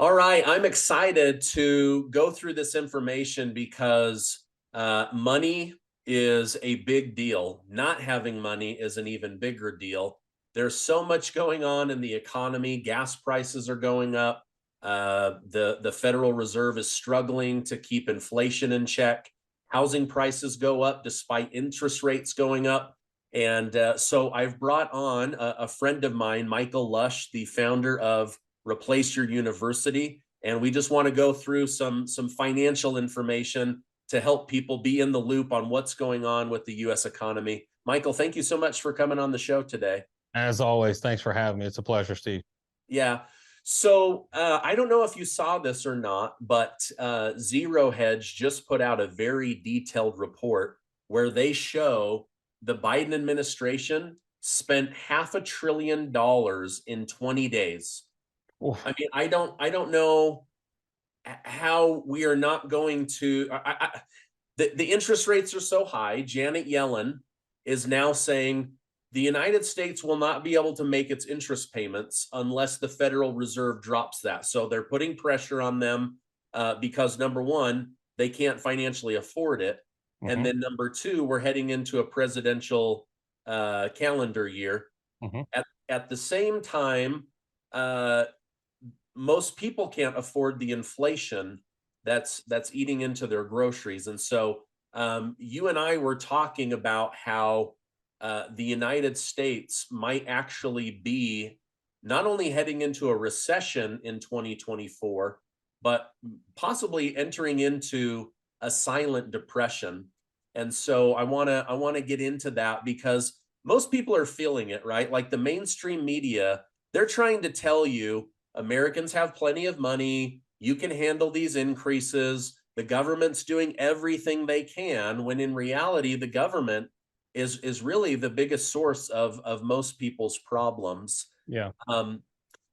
All right, I'm excited to go through this information because money is a big deal. Not having money is an even bigger deal. There's so much going on in the economy. Gas prices are going up. The Federal Reserve is struggling to keep inflation in check. Housing prices go up despite interest rates going up. And so I've brought on a friend of mine, Michael Lush, the founder of Replace Your University, and we just want to go through some financial information to help people be in the loop on what's going on with the U.S. economy. Michael, thank you so much for coming on the show today. As always, thanks for having me. It's a pleasure, Steve. Yeah. So I don't know if you saw this or not, but Zero Hedge just put out a very detailed report where they show the Biden administration spent $500 billion in 20 days. Oof. I mean, I don't know how we are not going to. The interest rates are so high. Janet Yellen is now saying the United States will not be able to make its interest payments unless the Federal Reserve drops that. So they're putting pressure on them because number one, they can't financially afford it, and hmm then number two, we're heading into a presidential calendar year. hmm At the same time, uh, most people can't afford the inflation that's eating into their groceries. And so you and I were talking about how the United States might actually be not only heading into a recession in 2024, but possibly entering into a silent depression. And so I want to get into that because most people are feeling it, right? Like the mainstream media, they're trying to tell you Americans have plenty of money. You can handle these increases. The government's doing everything they can, when in reality, the government is really the biggest source of most people's problems. Yeah, Um,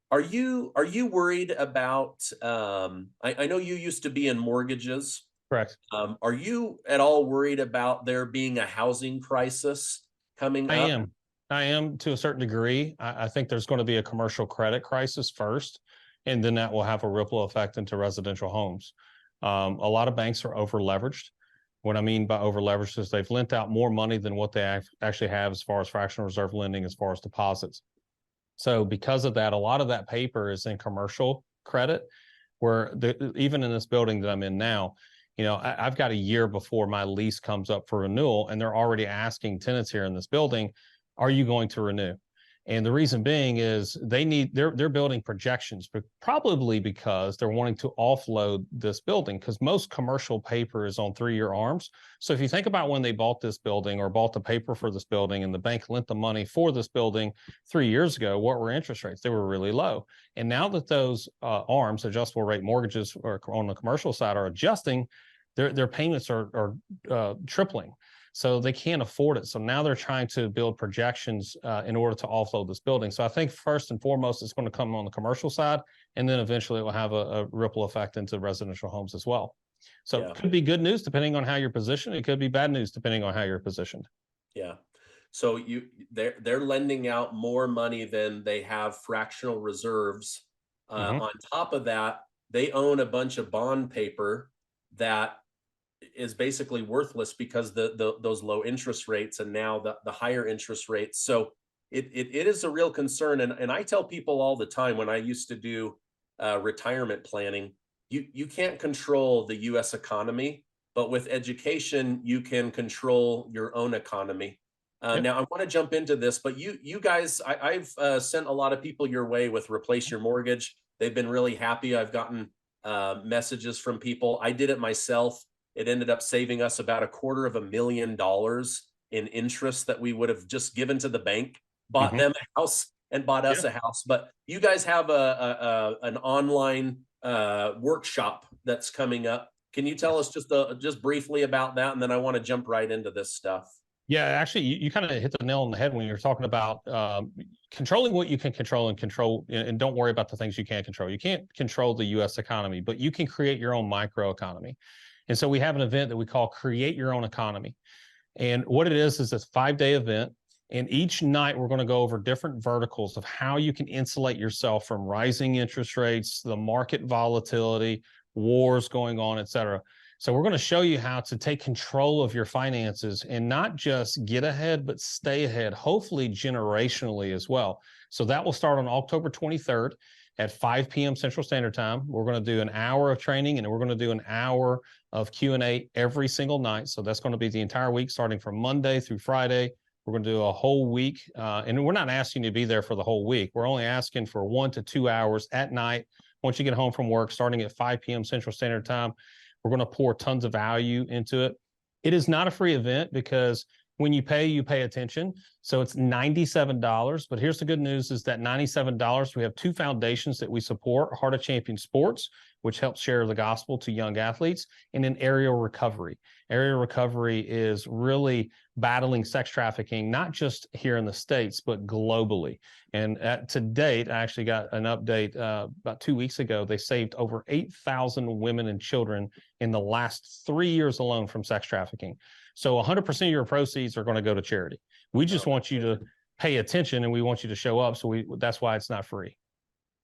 are you worried about? I know you used to be in mortgages. correct. Are you at all worried about there being a housing crisis coming I up? am. I am to a certain degree. I think there's going to be a commercial credit crisis first, and then that will have a ripple effect into residential homes. A lot of banks are over leveraged. What I mean by over leveraged is they've lent out more money than what they actually have as far as fractional reserve lending, as far as deposits. So because of that, a lot of that paper is in commercial credit, where even in this building that I'm in now, I've got a year before my lease comes up for renewal, and they're already asking tenants here in this building, are you going to renew? And the reason being is they're building projections, but probably because they're wanting to offload this building, because most commercial paper is on 3-year arms. So if you think about when they bought this building or bought the paper for this building and the bank lent the money for this building 3 years ago, what were interest rates? They were really low. And now that those arms, adjustable rate mortgages, or on the commercial side, are adjusting, their payments are tripling. So they can't afford it. So now they're trying to build projections in order to offload this building. So I think first and foremost, it's going to come on the commercial side, and then eventually it will have a ripple effect into residential homes as well. So it Yeah. could be good news depending on how you're positioned. It could be bad news depending on how you're positioned. Yeah. So they're lending out more money than they have fractional reserves. hmm On top of that, they own a bunch of bond paper that is basically worthless because the those low interest rates and now the higher interest rates. So it is a real concern. And I tell people all the time when I used to do retirement planning, you can't control the US economy, but with education, you can control your own economy. Yep. Now, I want to jump into this, but you guys, I've sent a lot of people your way with Replace Your Mortgage. They've been really happy. I've gotten messages from people. I did it myself. It ended up saving us about $250,000 in interest that we would have just given to the bank, bought hmm them a house, and bought us Yeah. a house. But you guys have an online workshop that's coming up. Can you tell us just briefly about that, and then I want to jump right into this stuff. Yeah, actually, you kind of hit the nail on the head when you're talking about controlling what you can control and don't worry about the things you can't control. You can't control the U.S. economy, but you can create your own micro economy. And so we have an event that we call Create Your Own Economy. And what it is a 5-day event. And each night we're going to go over different verticals of how you can insulate yourself from rising interest rates, the market volatility, wars going on, et cetera. So we're going to show you how to take control of your finances and not just get ahead, but stay ahead, hopefully generationally as well. So that will start on October 23rd at 5 p.m. Central Standard Time. We're going to do an hour of training, and we're going to do an hour of Q&A every single night. So that's going to be the entire week, starting from Monday through Friday. We're going to do a whole week, and we're not asking you to be there for the whole week. We're only asking for 1 to 2 hours at night once you get home from work, starting at 5 p.m. Central Standard Time. We're going to pour tons of value into it. It is not a free event because when you pay attention. So it's $97. But here's the good news is that $97, we have 2 foundations that we support: Heart of Champion Sports, which helps share the gospel to young athletes, and then Aerial Recovery. Aerial Recovery is really battling sex trafficking, not just here in the States, but globally. And to date, I actually got an update about 2 weeks ago. They saved over 8,000 women and children in the last 3 years alone from sex trafficking. So 100% of your proceeds are going to go to charity. We just want you to pay attention, and we want you to show up. So that's why it's not free.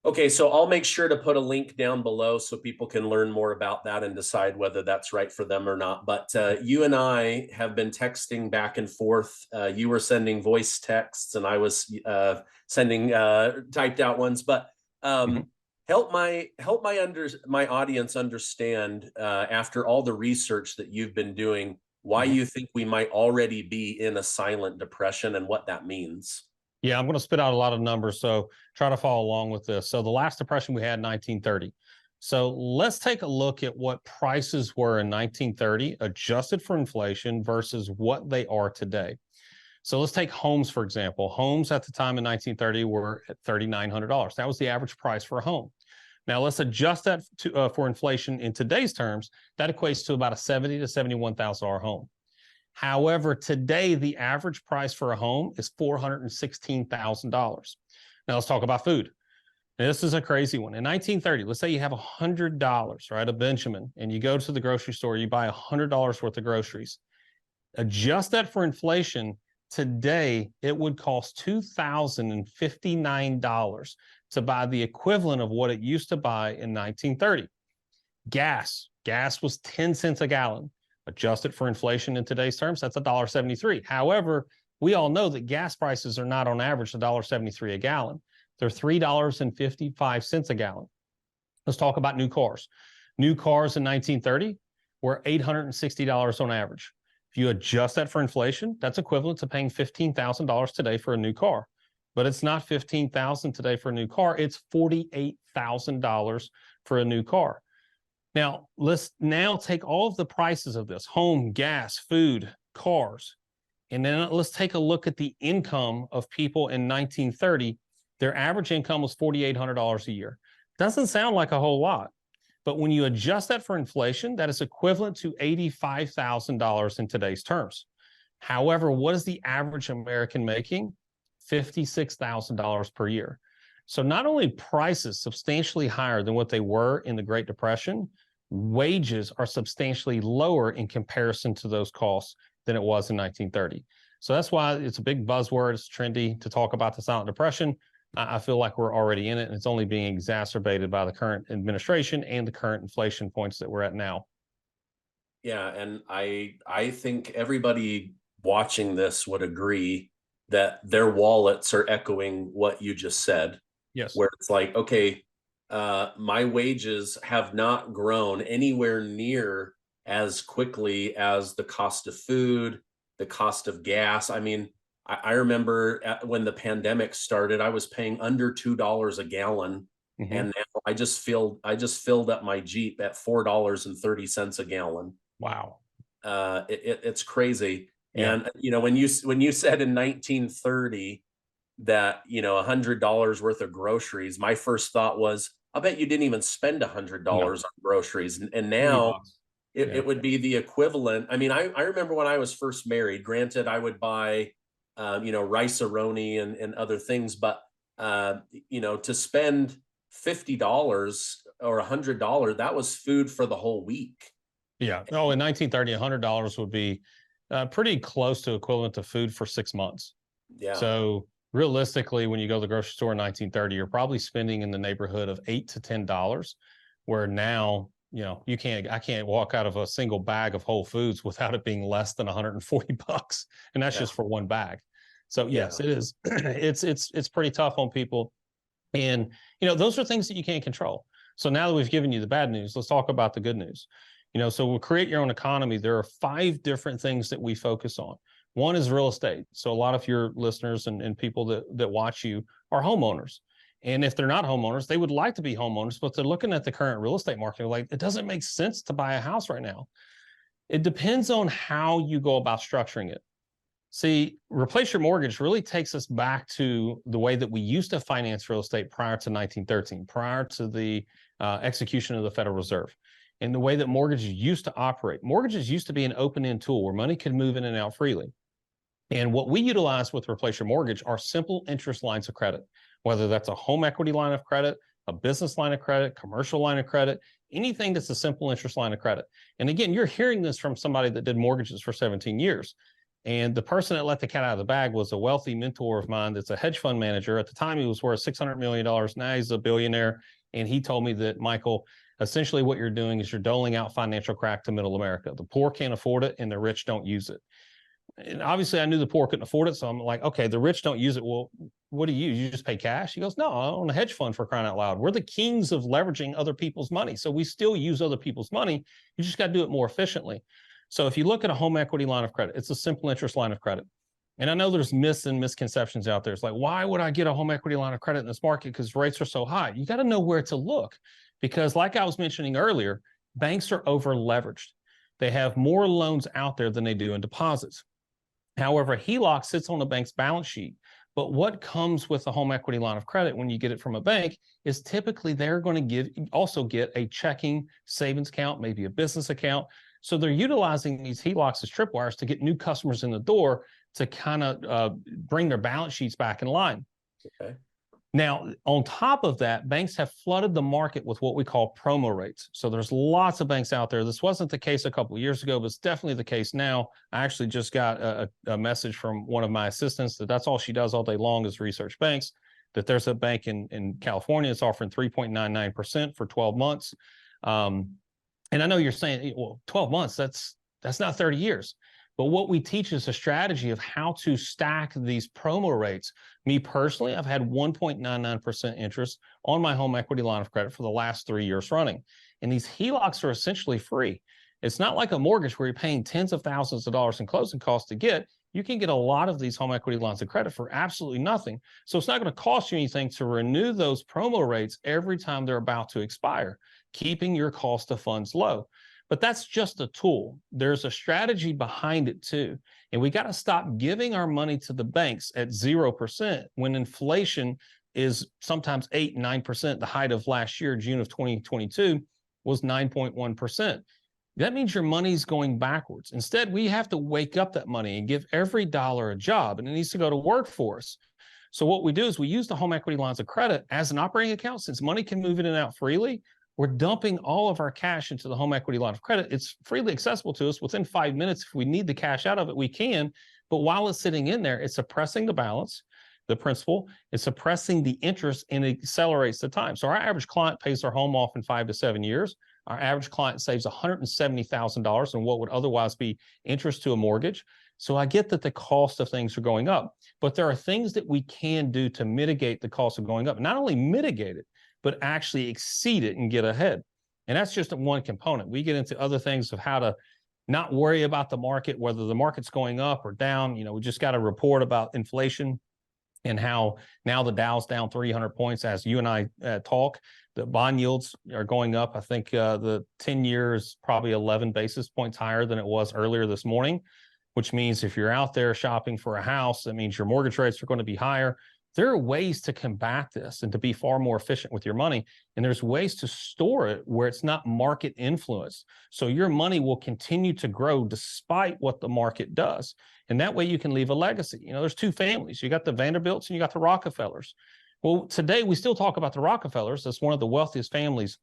Okay, so I'll make sure to put a link down below so people can learn more about that and decide whether that's right for them or not. But you and I have been texting back and forth. You were sending voice texts, and I was sending typed out ones. But help my audience understand after all the research that you've been doing, why you think we might already be in a silent depression and what that means. Yeah, I'm going to spit out a lot of numbers, so try to follow along with this. So the last depression we had in 1930. So let's take a look at what prices were in 1930, adjusted for inflation, versus what they are today. So let's take homes, for example. Homes at the time in 1930 were at $3,900. That was the average price for a home. Now let's adjust that for inflation in today's terms. That equates to about a $70,000 to $71,000 home. However, today, the average price for a home is $416,000. Now let's talk about food. Now, this is a crazy one. In 1930, let's say you have $100, right, a Benjamin, and you go to the grocery store, you buy $100 worth of groceries. Adjust that for inflation. Today, it would cost $2,059 to buy the equivalent of what it used to buy in 1930. Gas was 10 cents a gallon. Adjusted for inflation in today's terms, that's $1.73. However, we all know that gas prices are not on average $1.73 a gallon. They're $3.55 a gallon. Let's talk about new cars. New cars in 1930 were $860 on average. If you adjust that for inflation, that's equivalent to paying $15,000 today for a new car. But it's not $15,000 today for a new car. It's $48,000 for a new car. Now, let's now take all of the prices of this: home, gas, food, cars, and then let's take a look at the income of people in 1930. Their average income was $4,800 a year. Doesn't sound like a whole lot, but when you adjust that for inflation, that is equivalent to $85,000 in today's terms. However, what is the average American making? $56,000 per year. So not only prices substantially higher than what they were in the Great Depression, wages are substantially lower in comparison to those costs than it was in 1930. So that's why it's a big buzzword. It's trendy to talk about the silent depression. I feel like we're already in it, and it's only being exacerbated by the current administration and the current inflation points that we're at now. Yeah, and I think everybody watching this would agree that their wallets are echoing what you just said. Yes. Where it's like, okay, my wages have not grown anywhere near as quickly as the cost of food, the cost of gas. I mean, I remember when the pandemic started, I was paying under $2 a gallon, and now I just filled up my Jeep at $4.30 a gallon. Wow. It's crazy. Yeah. And when you said in 1930 that $100 worth of groceries, my first thought was, I bet you didn't even spend $100 on groceries. And now it would be the equivalent. I mean, I remember when I was first married, granted, I would buy rice-a-roni and other things, but to spend $50 or $100, that was food for the whole week. Yeah. Oh, in 1930, $100 would be pretty close to equivalent to food for 6 months. Yeah. So realistically, when you go to the grocery store in 1930, you're probably spending in the neighborhood of $8 to $10, where now, I can't walk out of a single bag of Whole Foods without it being less than 140 bucks. And that's Yeah. just for one bag. So Yeah. yes, it is. It's pretty tough on people. And, those are things that you can't control. So now that we've given you the bad news, let's talk about the good news. So we'll create your own economy. There are 5 different things that we focus on. One is real estate. So a lot of your listeners and people that watch you are homeowners. And if they're not homeowners, they would like to be homeowners, but they're looking at the current real estate market like, it doesn't make sense to buy a house right now. It depends on how you go about structuring it. See, replace your mortgage really takes us back to the way that we used to finance real estate prior to 1913, prior to the execution of the Federal Reserve, and the way that mortgages used to operate. Mortgages used to be an open-end tool where money could move in and out freely. And what we utilize with Replace Your Mortgage are simple interest lines of credit, whether that's a home equity line of credit, a business line of credit, commercial line of credit, anything that's a simple interest line of credit. And again, you're hearing this from somebody that did mortgages for 17 years. And the person that let the cat out of the bag was a wealthy mentor of mine that's a hedge fund manager. At the time, he was worth $600 million. Now he's a billionaire. And he told me that, Michael, essentially what you're doing is you're doling out financial crack to middle America. The poor can't afford it and the rich don't use it. And obviously I knew the poor couldn't afford it. So I'm like, okay, the rich don't use it. Well, what do you use? You just pay cash? He goes, no, I own a hedge fund, for crying out loud. We're the kings of leveraging other people's money. So we still use other people's money. You just got to do it more efficiently. So if you look at a home equity line of credit, it's a simple interest line of credit. And I know there's myths and misconceptions out there. It's like, why would I get a home equity line of credit in this market? Because rates are so high. You got to know where to look, because like I was mentioning earlier, banks are over leveraged. They have more loans out there than they do in deposits. However, HELOC sits on the bank's balance sheet. But what comes with a home equity line of credit when you get it from a bank is typically they're going to also get a checking savings account, maybe a business account. So they're utilizing these HELOCs as tripwires to get new customers in the door to kind of bring their balance sheets back in line. Okay. Now, on top of that, banks have flooded the market with what we call promo rates. So there's lots of banks out there. This wasn't the case a couple of years ago, but it's definitely the case now. I actually just got a message from one of my assistants that's all she does all day long is research banks, that there's a bank in California that's offering 3.99% for 12 months. And I know you're saying, well, 12 months, that's not 30 years. But what we teach is a strategy of how to stack these promo rates. Me personally, I've had 1.99% interest on my home equity line of credit for the last 3 years running. And these HELOCs are essentially free. It's not like a mortgage where you're paying tens of thousands of dollars in closing costs to get. You can get a lot of these home equity lines of credit for absolutely nothing. So it's not going to cost you anything to renew those promo rates every time they're about to expire, keeping your cost of funds low. But that's just a tool. There's a strategy behind it too. And we got to stop giving our money to the banks at 0% when inflation is sometimes 8, 9%. The height of last year, June of 2022, was 9.1%. That means your money's going backwards. Instead, we have to wake up that money and give every dollar a job, and it needs to go to work for us. So what we do is we use the home equity lines of credit as an operating account. Since money can move in and out freely, we're dumping all of our cash into the home equity line of credit. It's freely accessible to us within 5 minutes. If we need the cash out of it, we can. But while it's sitting in there, it's suppressing the balance, the principal, it's suppressing the interest, and it accelerates the time. So our average client pays their home off in 5 to 7 years. Our average client saves $170,000 in what would otherwise be interest to a mortgage. So I get that the cost of things are going up, but there are things that we can do to mitigate the cost of going up. Not only mitigate it, but actually exceed it and get ahead. And that's just one component. We get into other things of how to not worry about the market, whether the market's going up or down. We just got a report about inflation and how now the Dow's down 300 points as you and I talk. The bond yields are going up. I think the 10 years probably 11 basis points higher than it was earlier this morning, which means if you're out there shopping for a house, that means your mortgage rates are going to be higher. There are ways to combat this and to be far more efficient with your money. And there's ways to store it where it's not market influenced. So your money will continue to grow despite what the market does. And that way you can leave a legacy. There's 2 families. You got the Vanderbilts and you got the Rockefellers. Well, today we still talk about the Rockefellers as one of the wealthiest families,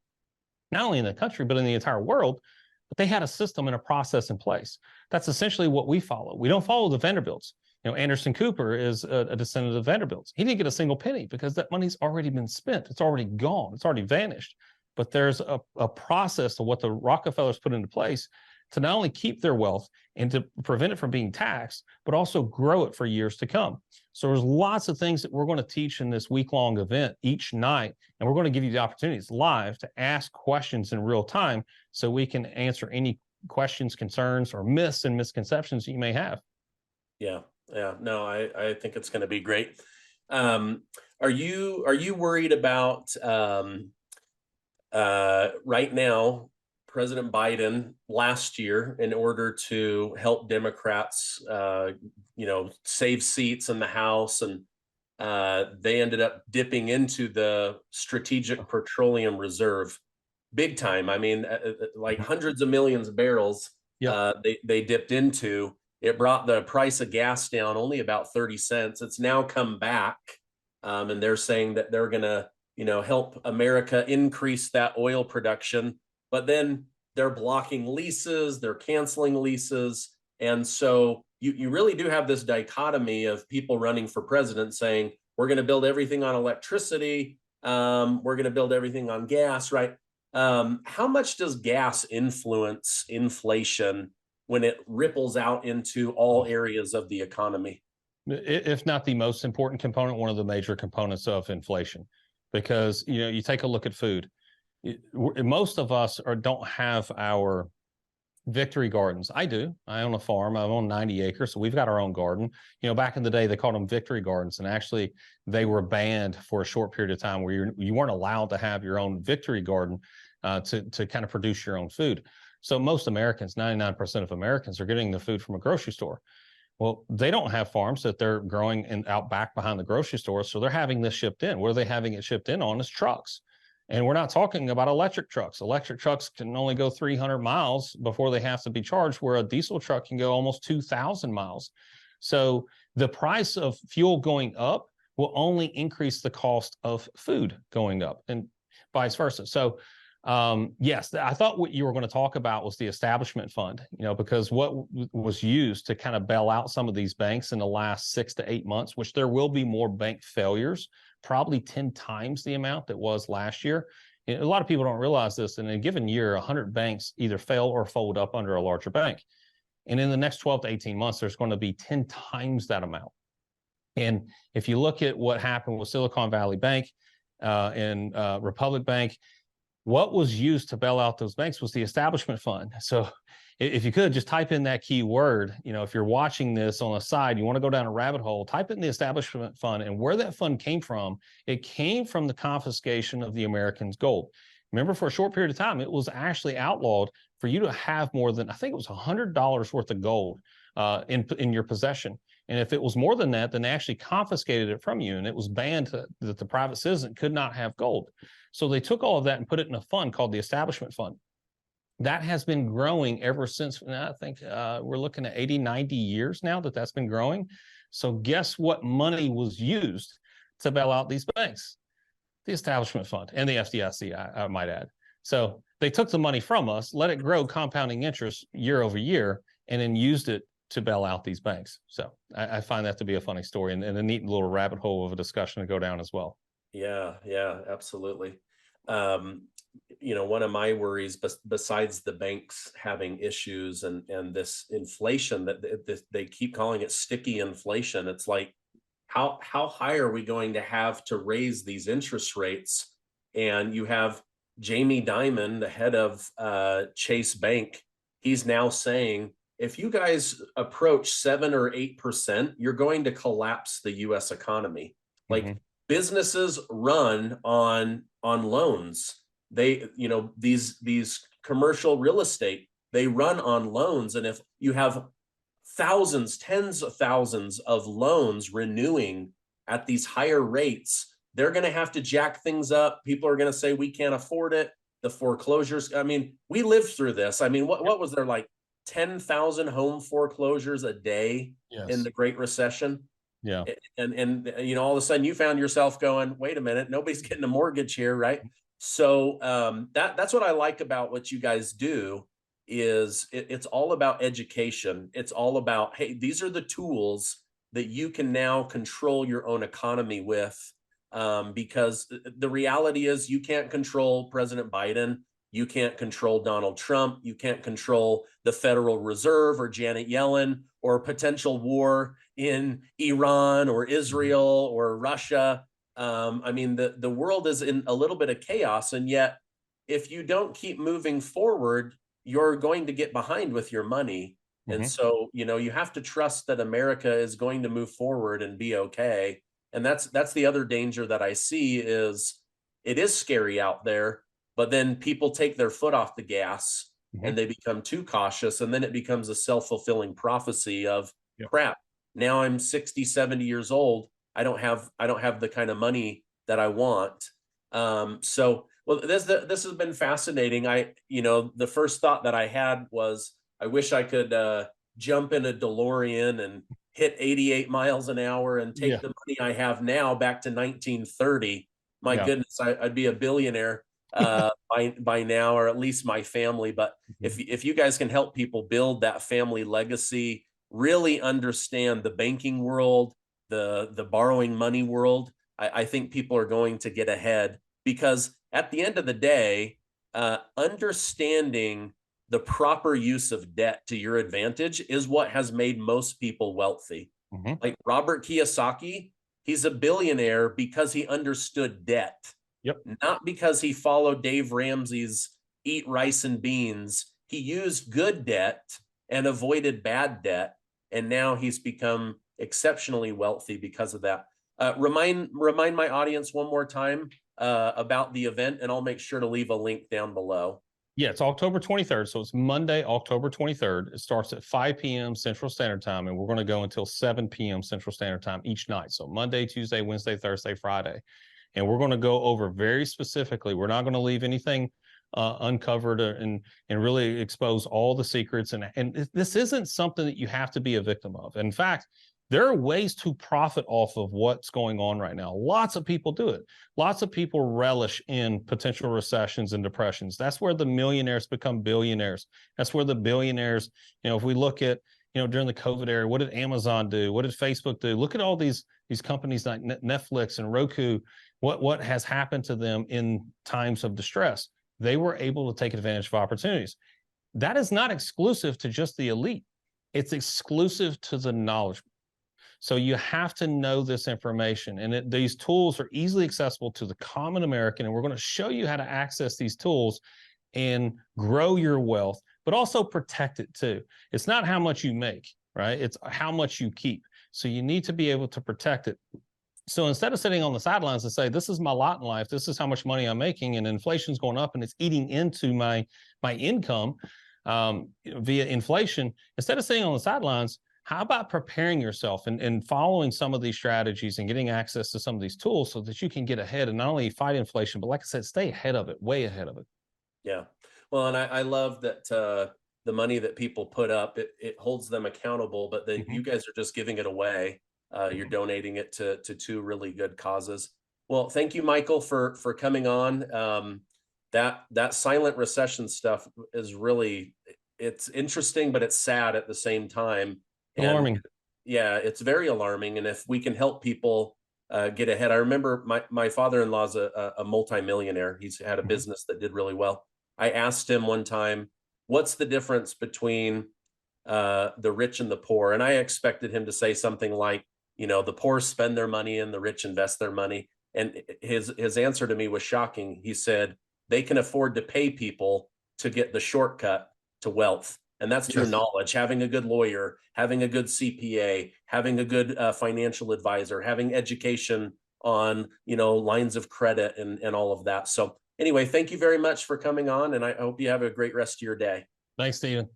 not only in the country, but in the entire world. But they had a system and a process in place. That's essentially what we follow. We don't follow the Vanderbilts. Anderson Cooper is a descendant of Vanderbilt's. He didn't get a single penny because that money's already been spent. It's already gone. It's already vanished. But there's a process of what the Rockefellers put into place to not only keep their wealth and to prevent it from being taxed, but also grow it for years to come. So there's lots of things that we're going to teach in this week-long event each night, and we're going to give you the opportunities live to ask questions in real time so we can answer any questions, concerns, or myths and misconceptions that you may have. Yeah. Yeah. No, I think it's going to be great. Are you worried about right now, President Biden last year, in order to help Democrats, save seats in the House, and they ended up dipping into the Strategic Petroleum Reserve big time. I mean, like hundreds of millions of barrels. Yep. They dipped into. It brought the price of gas down only about 30 cents. It's now come back, and they're saying that they're going to help America increase that oil production, but then they're blocking leases, they're canceling leases. And so you really do have this dichotomy of people running for president saying, we're going to build everything on electricity, we're going to build everything on gas, right? How much does gas influence inflation when it ripples out into all areas of the economy? If not the most important component, one of the major components of inflation. Because you take a look at food. Most of us don't have our victory gardens. I do. I own a farm. I own 90 acres, so we've got our own garden. Back in the day, they called them victory gardens, and actually they were banned for a short period of time where you weren't allowed to have your own victory garden to kind of produce your own food. So most Americans, 99% of Americans, are getting the food from a grocery store. Well, they don't have farms that they're growing out back behind the grocery store, so they're having this shipped in. What are they having it shipped in on is trucks. And we're not talking about electric trucks. Electric trucks can only go 300 miles before they have to be charged, where a diesel truck can go almost 2,000 miles. So the price of fuel going up will only increase the cost of food going up, and vice versa. So yes, I thought what you were going to talk about was the establishment fund, because what was used to kind of bail out some of these banks in the last 6 to 8 months, which there will be more bank failures, probably 10 times the amount that was last year. A lot of people don't realize this. In a given year, 100 banks either fail or fold up under a larger bank. And in the next 12 to 18 months, there's going to be 10 times that amount. And if you look at what happened with Silicon Valley Bank and Republic Bank, what was used to bail out those banks was the establishment fund. So if you could just type in that key word, if you're watching this on the side, you want to go down a rabbit hole, type in the establishment fund, and where that fund came from. It came from the confiscation of the Americans' gold. Remember, for a short period of time, it was actually outlawed for you to have more than, I think it was $100 worth of gold in your possession. And if it was more than that, then they actually confiscated it from you, and it was banned that the private citizen could not have gold. So they took all of that and put it in a fund called the Establishment Fund. That has been growing ever since. I think we're looking at 80, 90 years now that's been growing. So guess what money was used to bail out these banks? The Establishment Fund and the FDIC, I might add. So they took the money from us, let it grow compounding interest year over year, and then used it to bail out these banks. So I find that to be a funny story and a neat little rabbit hole of a discussion to go down as well. Yeah, absolutely. One of my worries, besides the banks having issues and this inflation that they keep calling it sticky inflation, it's like, how high are we going to have to raise these interest rates? And you have Jamie Dimon, the head of Chase Bank, he's now saying, if you guys approach 7 or 8%, you're going to collapse the U.S. economy. Like, businesses run on loans. They, these commercial real estate, they run on loans. And if you have thousands, tens of thousands of loans renewing at these higher rates, they're going to have to jack things up. People are going to say, we can't afford it. The foreclosures. I mean, we lived through this. I mean, what was there, like 10,000 home foreclosures a day in the Great Recession? Yeah. And all of a sudden you found yourself going, wait a minute, nobody's getting a mortgage here, right? So that's what I like about what you guys do, is it's all about education. It's all about, hey, these are the tools that you can now control your own economy with, because the reality is you can't control President Biden. You can't control Donald Trump. You can't control the Federal Reserve or Janet Yellen or potential war in Iran or Israel or Russia. I mean, the world is in a little bit of chaos. And yet, if you don't keep moving forward, you're going to get behind with your money. And so, you have to trust that America is going to move forward and be okay. And that's the other danger that I see is it is scary out there, but then people take their foot off the gas and they become too cautious. And then it becomes a self-fulfilling prophecy of crap. Now I'm 60, 70 years old. I don't have the kind of money that I want. Well, this has been fascinating. The first thought that I had was, I wish I could jump in a DeLorean and hit 88 miles an hour and take the money I have now back to 1930. My goodness, I'd be a billionaire by now, or at least my family. But if you guys can help people build that family legacy, really understand the banking world, the borrowing money world, I think people are going to get ahead, because at the end of the day, understanding the proper use of debt to your advantage is what has made most people wealthy. Like Robert Kiyosaki, he's a billionaire because he understood debt, not because he followed Dave Ramsey's eat rice and beans. He used good debt and avoided bad debt, and now he's become exceptionally wealthy because of that. Remind my audience one more time about the event, and I'll make sure to leave a link down below. Yeah, it's October 23rd. So it's Monday, October 23rd. It starts at 5 p.m. Central Standard Time, and we're going to go until 7 p.m. Central Standard Time each night. So Monday, Tuesday, Wednesday, Thursday, Friday. And we're going to go over very specifically. We're not going to leave anything uncovered and really expose all the secrets. And this isn't something that you have to be a victim of. In fact, there are ways to profit off of what's going on right now. Lots of people do it. Lots of people relish in potential recessions and depressions. That's where the millionaires become billionaires. That's where the billionaires, if we look at, during the COVID era, what did Amazon do? What did Facebook do? Look at all these companies like Netflix and Roku. What has happened to them in times of distress? They were able to take advantage of opportunities. That is not exclusive to just the elite. It's exclusive to the knowledge. So you have to know this information, and these tools are easily accessible to the common American, and we're going to show you how to access these tools and grow your wealth, but also protect it too. It's not how much you make, right? It's how much you keep. So you need to be able to protect it. So instead of sitting on the sidelines and say, this is my lot in life, this is how much money I'm making, and inflation's going up and it's eating into my income via inflation, instead of sitting on the sidelines, how about preparing yourself and following some of these strategies and getting access to some of these tools so that you can get ahead and not only fight inflation, but like I said, stay ahead of it, way ahead of it. Yeah. Well, and I love that the money that people put up, it holds them accountable, but then you guys are just giving it away. You're donating it to two really good causes. Well, thank you, Michael, for coming on. That silent recession stuff is really, it's interesting, but it's sad at the same time. Alarming. And yeah, it's very alarming. And if we can help people get ahead, I remember my father-in-law's a multimillionaire. He's had a business that did really well. I asked him one time, what's the difference between the rich and the poor? And I expected him to say something like, the poor spend their money and the rich invest their money. And his answer to me was shocking. He said, they can afford to pay people to get the shortcut to wealth. And that's through knowledge, having a good lawyer, having a good CPA, having a good financial advisor, having education on, lines of credit and all of that. So anyway, thank you very much for coming on, and I hope you have a great rest of your day. Thanks, Stephen.